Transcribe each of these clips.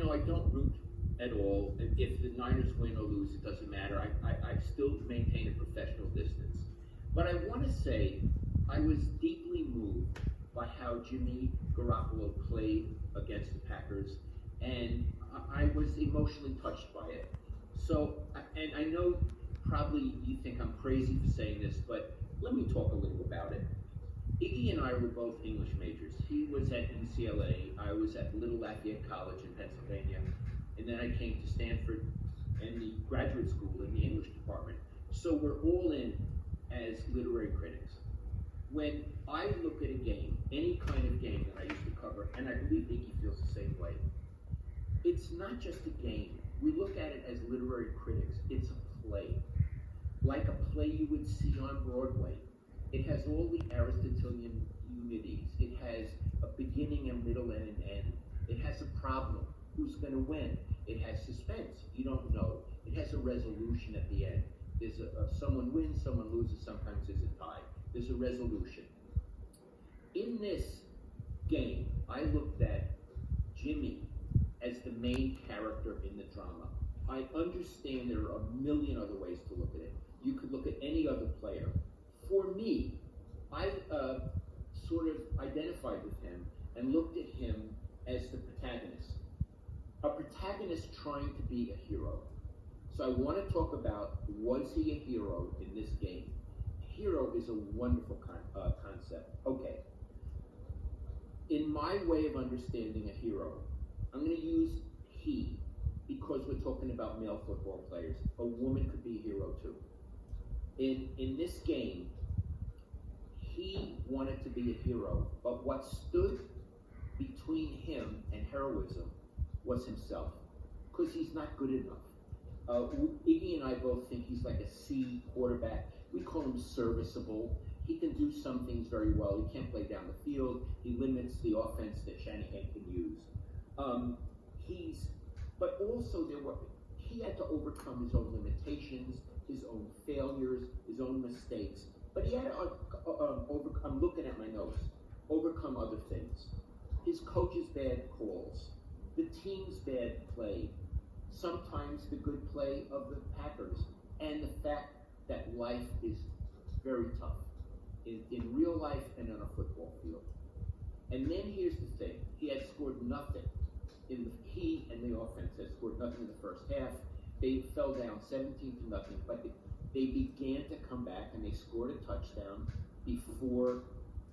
I don't root at all. If the Niners win or lose, it doesn't matter. I still maintain a professional distance. But I want to say I was deeply moved by how Jimmy Garoppolo played against the Packers, and I was emotionally touched by it. So, and I know probably you think I'm crazy for saying this, but let me talk a little about it. Iggy and I were both English majors. He was at UCLA. I was at Little Lafayette College in Pennsylvania. And then I came to Stanford and the graduate school in the English department. So we're all in as literary critics. When I look at a game, any kind of game that I used to cover, and I believe Iggy feels the same way, it's not just a game. We look at it as literary critics. It's a play. Like a play you would see on Broadway. It has all the Aristotelian unities. It has a beginning, a middle, and an end. It has a problem. Who's going to win? It has suspense. You don't know. It has a resolution at the end. There's someone wins, someone loses, sometimes there's a tie. There's a resolution. In this game, I looked at Jimmy as the main character in the drama. I understand there are a million other ways to look at it. You could look at any other player. For me, I sort of identified with him and looked at him as the protagonist. A protagonist trying to be a hero. So I want to talk about, was he a hero in this game? Hero is a wonderful concept. Okay. In my way of understanding a hero, I'm going to use he because we're talking about male football players. A woman could be a hero too. In this game, he wanted to be a hero, but what stood between him and heroism was himself, because he's not good enough. Iggy and I both think he's like a C quarterback. We call him serviceable. He can do some things very well. He can't play down the field. He limits the offense that Shanahan can use. But also he had to overcome his own limitations, his own failures, his own mistakes. But he had to I'm looking at my notes, overcome other things. His coach's bad calls, the team's bad play, sometimes the good play of the Packers, and the fact that life is very tough in real life and on a football field. And then here's the thing. He had scored nothing. He and the offense had scored nothing in the first half. They fell down 17-0, but they began to come back and they scored a touchdown before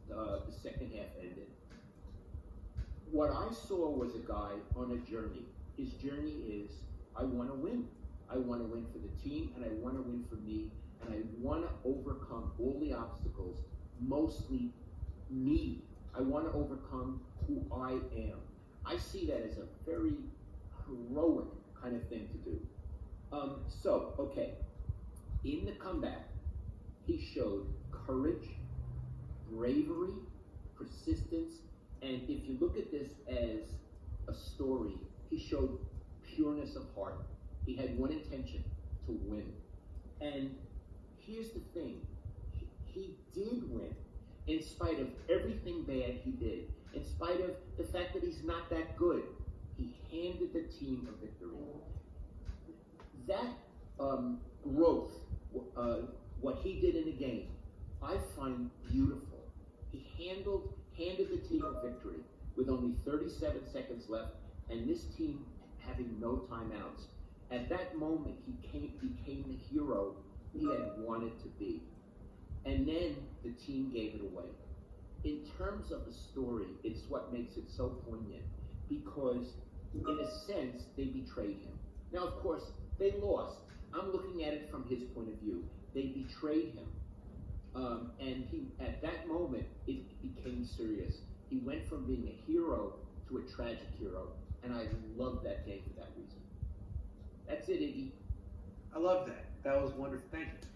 the second half ended. What I saw was a guy on a journey. His journey is, I want to win. I want to win for the team, and I want to win for me, and I want to overcome all the obstacles, mostly me. I want to overcome who I am. I see that as a very heroic kind of thing to do. In the comeback, he showed courage, bravery, persistence, and if you look at this as a story, he showed pureness of heart. He had one intention, to win. And here's the thing, he did win, in spite of everything bad he did, in spite of the fact that he's not that good. He handed the team a victory. That growth, what he did in the game, I find beautiful. He handed the team a victory with only 37 seconds left, and this team having no timeouts. At that moment, he became the hero he had wanted to be. And then the team gave it away. In terms of the story, it's what makes it so poignant, because in a sense, they betrayed him. Now, of course, they lost. I'm looking at it from his point of view. They betrayed him. And at that moment, it became serious. He went from being a hero to a tragic hero. And I love that game for that reason. That's it, Iggy. I love that. That was wonderful. Thank you.